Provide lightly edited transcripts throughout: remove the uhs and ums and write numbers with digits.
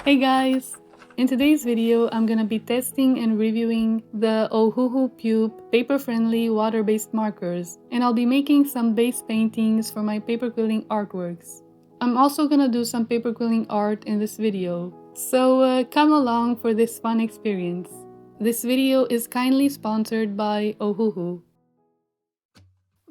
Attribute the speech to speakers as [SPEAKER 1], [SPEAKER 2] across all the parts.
[SPEAKER 1] Hey guys! In today's video, I'm gonna be testing and reviewing the Ohuhu Pube paper-friendly water-based markers, and I'll be making some base paintings for my paper quilling artworks. I'm also gonna do some paper quilling art in this video, so come along for this fun experience. This video is kindly sponsored by Ohuhu.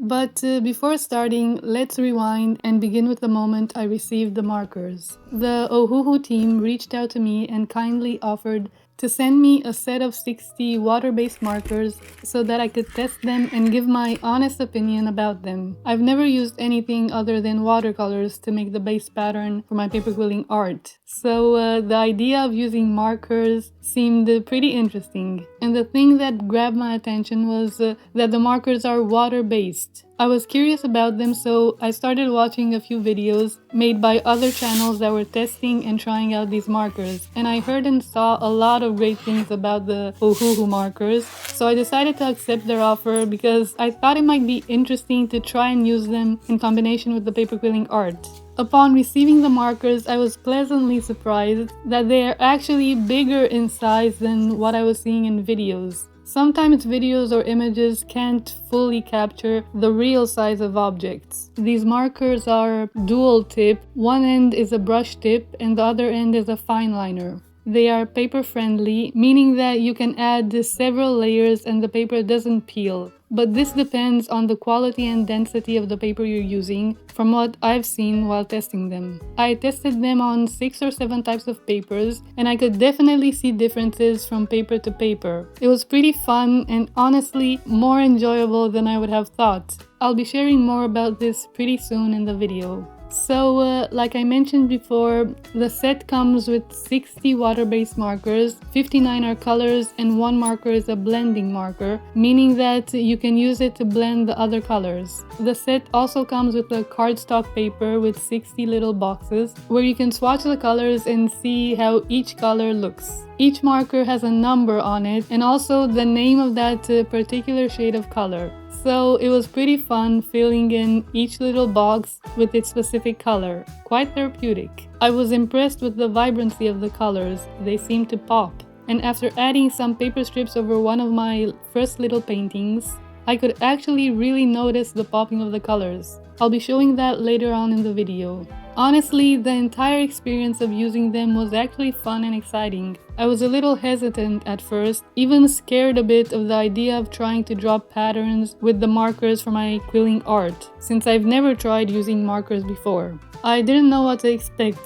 [SPEAKER 1] But before starting, let's rewind and begin with the moment I received the markers. The Ohuhu team reached out to me and kindly offered to send me a set of 60 water-based markers so that I could test them and give my honest opinion about them. I've never used anything other than watercolors to make the base pattern for my paper quilling art, so the idea of using markers seemed pretty interesting. And the thing that grabbed my attention was that the markers are water-based. I was curious about them, so I started watching a few videos made by other channels that were testing and trying out these markers, and I heard and saw a lot of great things about the Ohuhu markers, so I decided to accept their offer because I thought it might be interesting to try and use them in combination with the paper quilling art. Upon receiving the markers, I was pleasantly surprised that they are actually bigger in size than what I was seeing in videos. Sometimes videos or images can't fully capture the real size of objects. These markers are dual tip. One end is a brush tip and the other end is a fine liner. They are paper friendly, meaning that you can add several layers and the paper doesn't peel. But this depends on the quality and density of the paper you're using, from what I've seen while testing them. I tested them on 6 or 7 types of papers, and I could definitely see differences from paper to paper. It was pretty fun and honestly more enjoyable than I would have thought. I'll be sharing more about this pretty soon in the video. So, like I mentioned before, the set comes with 60 water-based markers, 59 are colors, and 1 marker is a blending marker, meaning that you can use it to blend the other colors. The set also comes with a cardstock paper with 60 little boxes, where you can swatch the colors and see how each color looks. Each marker has a number on it and also the name of that particular shade of color. So it was pretty fun filling in each little box with its specific color. Quite therapeutic. I was impressed with the vibrancy of the colors. They seemed to pop. And after adding some paper strips over one of my first little paintings, I could actually really notice the popping of the colors. I'll be showing that later on in the video. Honestly, the entire experience of using them was actually fun and exciting. I was a little hesitant at first, even scared a bit of the idea of trying to draw patterns with the markers for my quilling art, since I've never tried using markers before. I didn't know what to expect.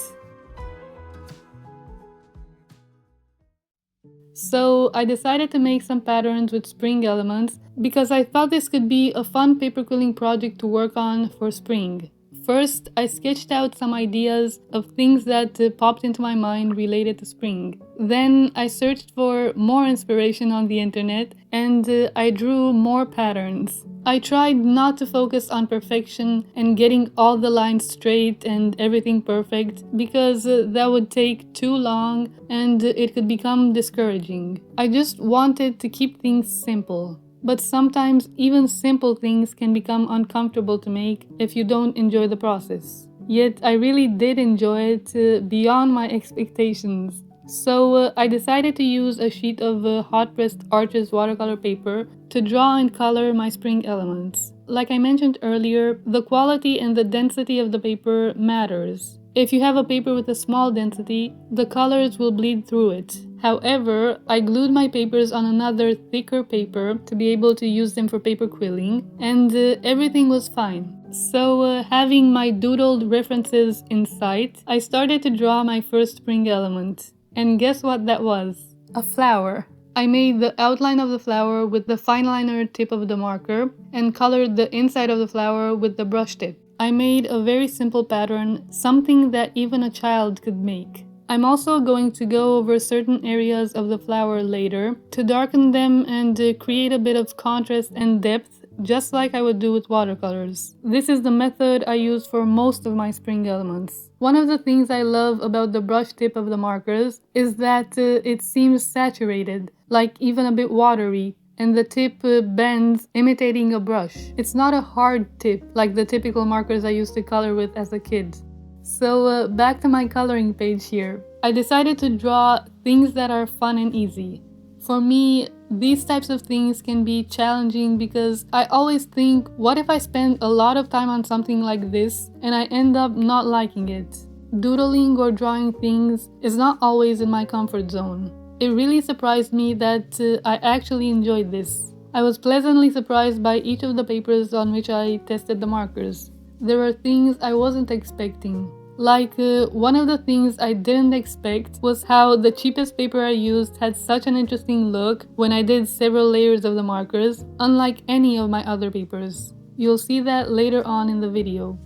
[SPEAKER 1] So I decided to make some patterns with spring elements because I thought this could be a fun paper quilling project to work on for spring. First, I sketched out some ideas of things that popped into my mind related to spring. Then I searched for more inspiration on the internet and I drew more patterns. I tried not to focus on perfection and getting all the lines straight and everything perfect because that would take too long and it could become discouraging. I just wanted to keep things simple. But sometimes even simple things can become uncomfortable to make if you don't enjoy the process. Yet I really did enjoy it beyond my expectations. So I decided to use a sheet of hot pressed Arches watercolor paper to draw and color my spring elements. Like I mentioned earlier, the quality and the density of the paper matters. If you have a paper with a small density, the colors will bleed through it. However, I glued my papers on another thicker paper to be able to use them for paper quilling, and everything was fine. So, having my doodled references in sight, I started to draw my first spring element. And guess what that was? A flower. I made the outline of the flower with the fine liner tip of the marker and colored the inside of the flower with the brush tip. I made a very simple pattern, something that even a child could make. I'm also going to go over certain areas of the flower later to darken them and create a bit of contrast and depth, just like I would do with watercolors. This is the method I use for most of my spring elements. One of the things I love about the brush tip of the markers is that it seems saturated, like even a bit watery. And the tip bends, imitating a brush. It's not a hard tip like the typical markers I used to color with as a kid. So back to my coloring page here. I decided to draw things that are fun and easy. For me, these types of things can be challenging because I always think, what if I spend a lot of time on something like this and I end up not liking it? Doodling or drawing things is not always in my comfort zone. It really surprised me that I actually enjoyed this. I was pleasantly surprised by each of the papers on which I tested the markers. There were things I wasn't expecting. Like, one of the things I didn't expect was how the cheapest paper I used had such an interesting look when I did several layers of the markers, unlike any of my other papers. You'll see that later on in the video.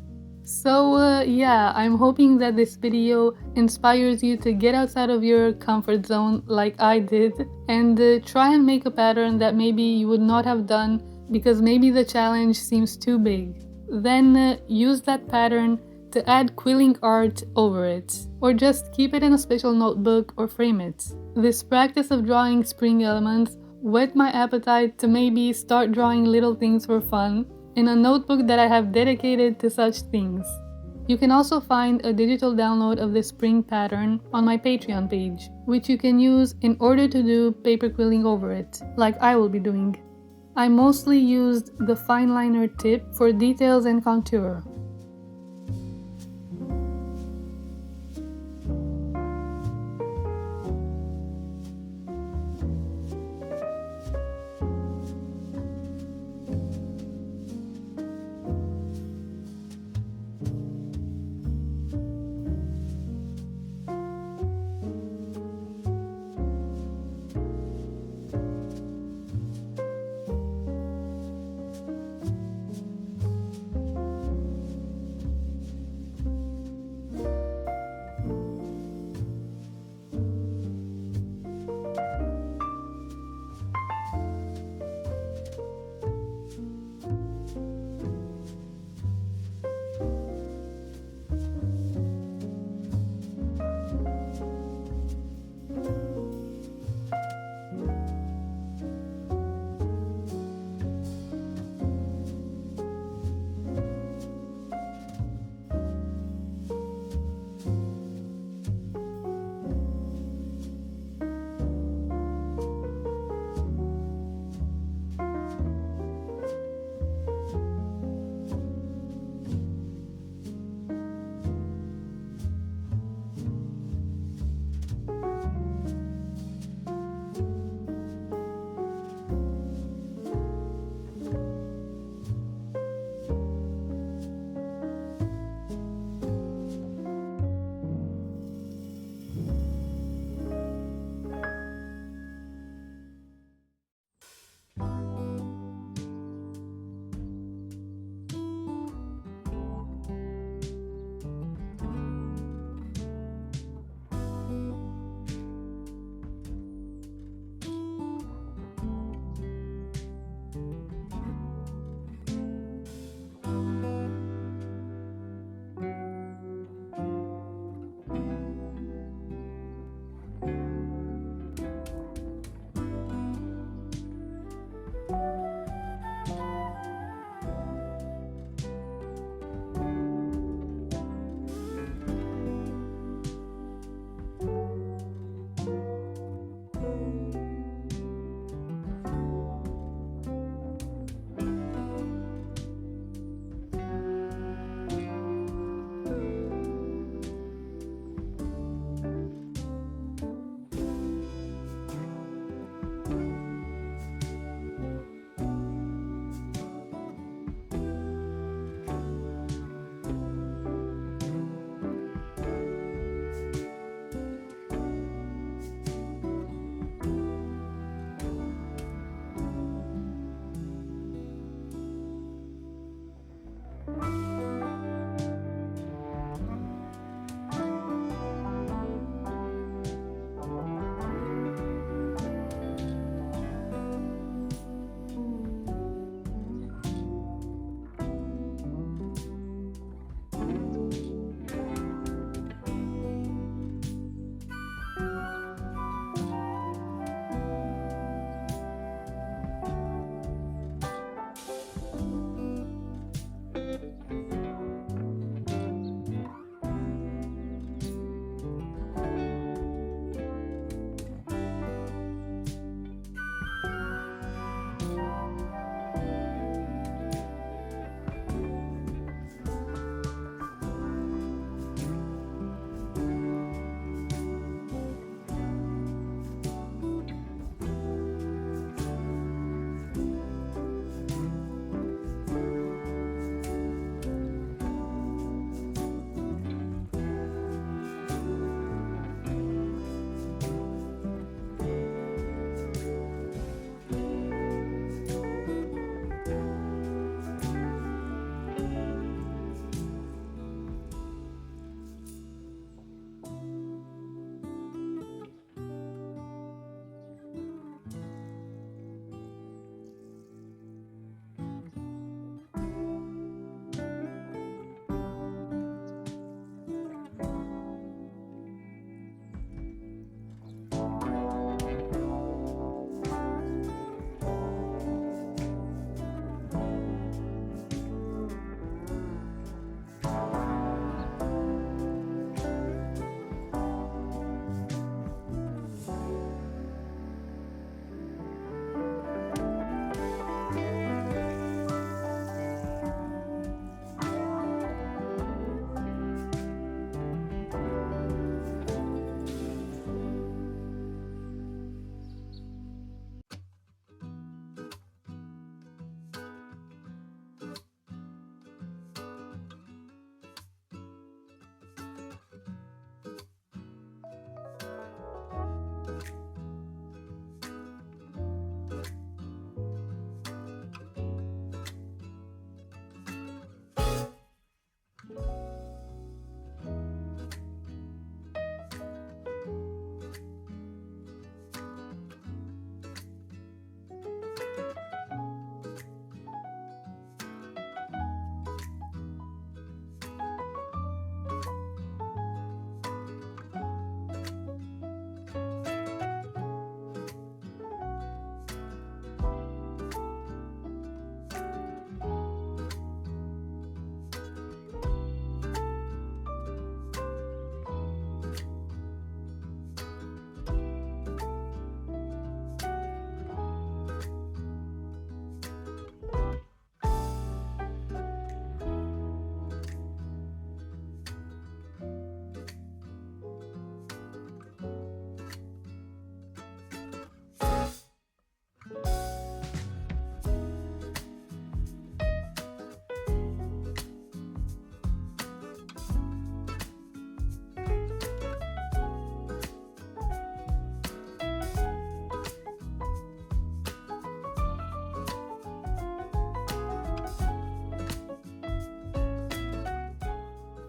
[SPEAKER 1] So yeah, I'm hoping that this video inspires you to get outside of your comfort zone like I did and try and make a pattern that maybe you would not have done because maybe the challenge seems too big. Then use that pattern to add quilling art over it, or just keep it in a special notebook or frame it. This practice of drawing spring elements whet my appetite to maybe start drawing little things for fun in a notebook that I have dedicated to such things. You can also find a digital download of this spring pattern on my Patreon page, which you can use in order to do paper quilling over it, like I will be doing. I mostly used the fine liner tip for details and contour.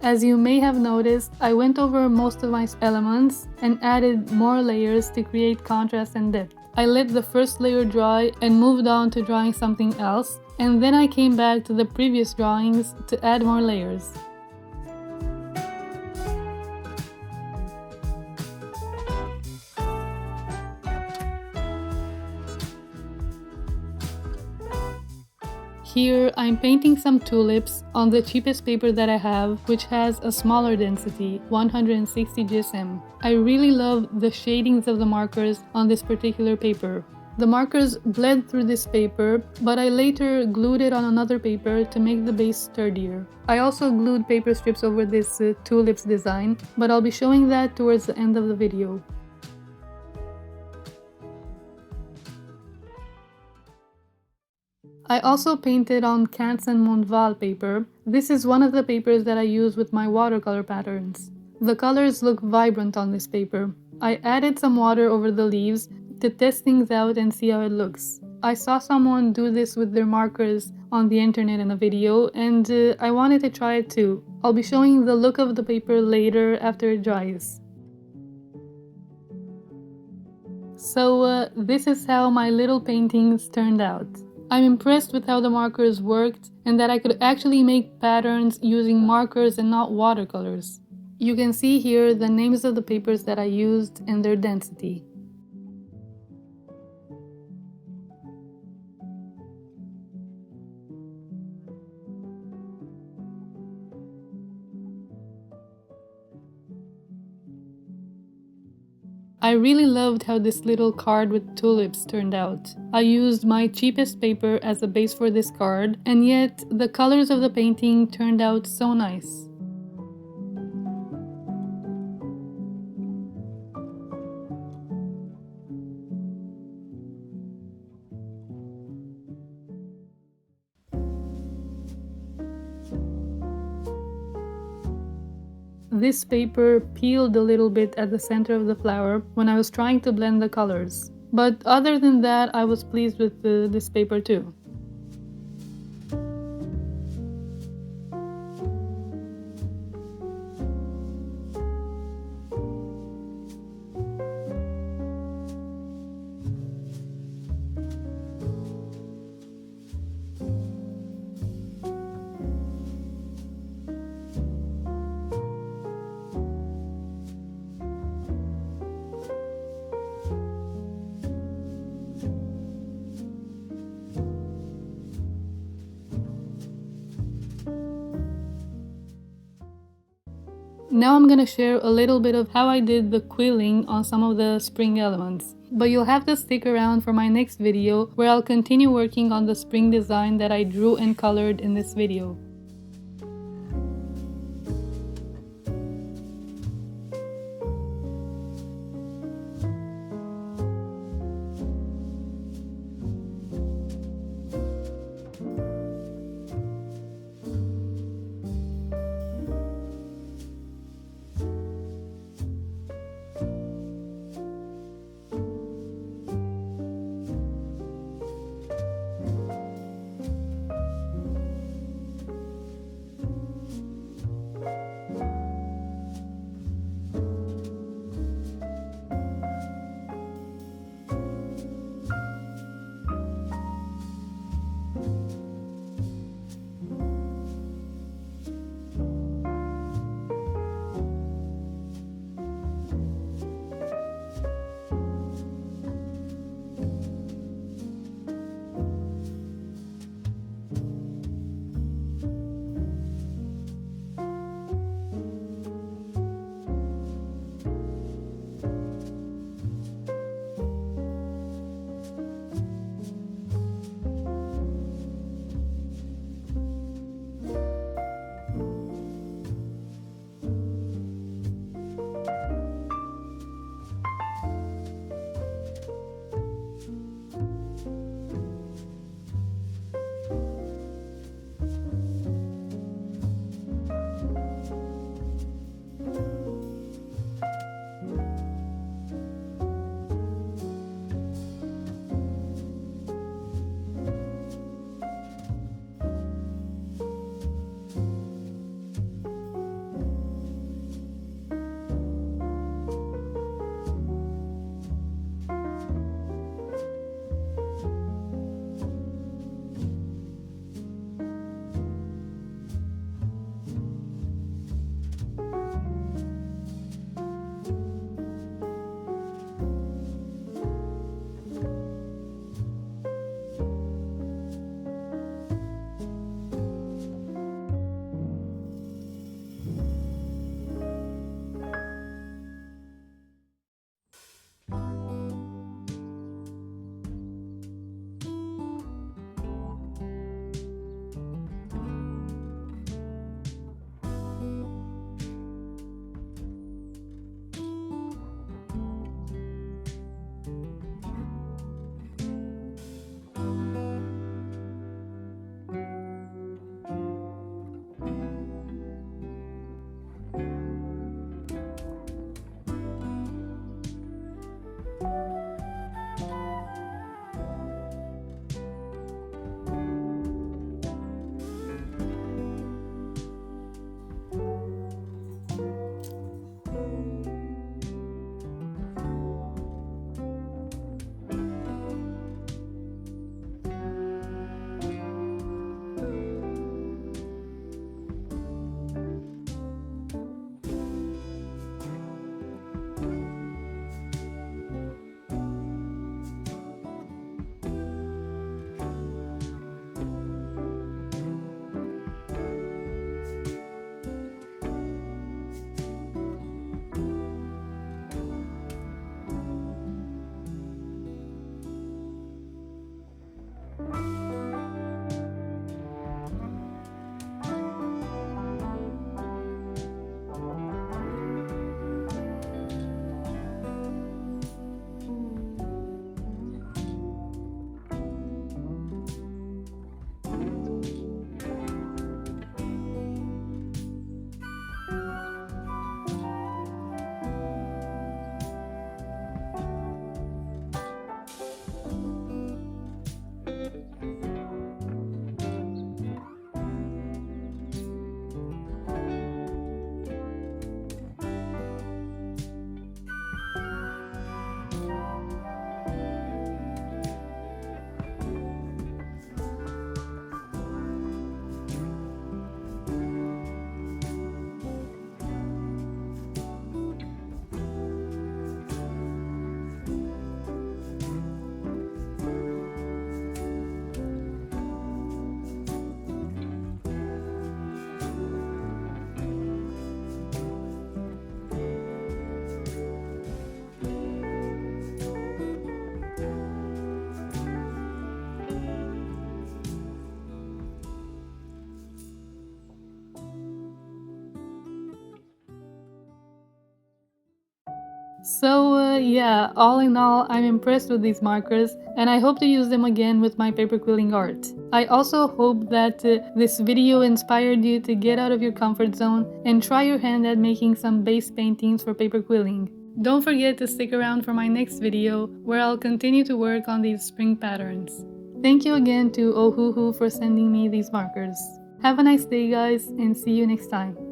[SPEAKER 1] As you may have noticed, I went over most of my elements and added more layers to create contrast and depth. I let the first layer dry and moved on to drawing something else, and then I came back to the previous drawings to add more layers. Here, I'm painting some tulips on the cheapest paper that I have, which has a smaller density, 160 GSM. I really love the shadings of the markers on this particular paper. The markers bled through this paper, but I later glued it on another paper to make the base sturdier. I also glued paper strips over this tulips design, but I'll be showing that towards the end of the video. I also painted on Canson Montval paper. This is one of the papers that I use with my watercolor patterns. The colors look vibrant on this paper. I added some water over the leaves to test things out and see how it looks. I saw someone do this with their markers on the internet in a video, and I wanted to try it too. I'll be showing the look of the paper later after it dries. So this is how my little paintings turned out. I'm impressed with how the markers worked and that I could actually make patterns using markers and not watercolors. You can see here the names of the papers that I used and their density. I really loved how this little card with tulips turned out. I used my cheapest paper as a base for this card, and yet the colors of the painting turned out so nice. This paper peeled a little bit at the center of the flower when I was trying to blend the colors. But other than that, I was pleased with this paper too. Now I'm gonna share a little bit of how I did the quilling on some of the spring elements. But you'll have to stick around for my next video where I'll continue working on the spring design that I drew and colored in this video. So yeah, all in all, I'm impressed with these markers and I hope to use them again with my paper quilling art. I also hope that this video inspired you to get out of your comfort zone and try your hand at making some base paintings for paper quilling. Don't forget to stick around for my next video where I'll continue to work on these spring patterns. Thank you again to Ohuhu for sending me these markers. Have a nice day guys and see you next time.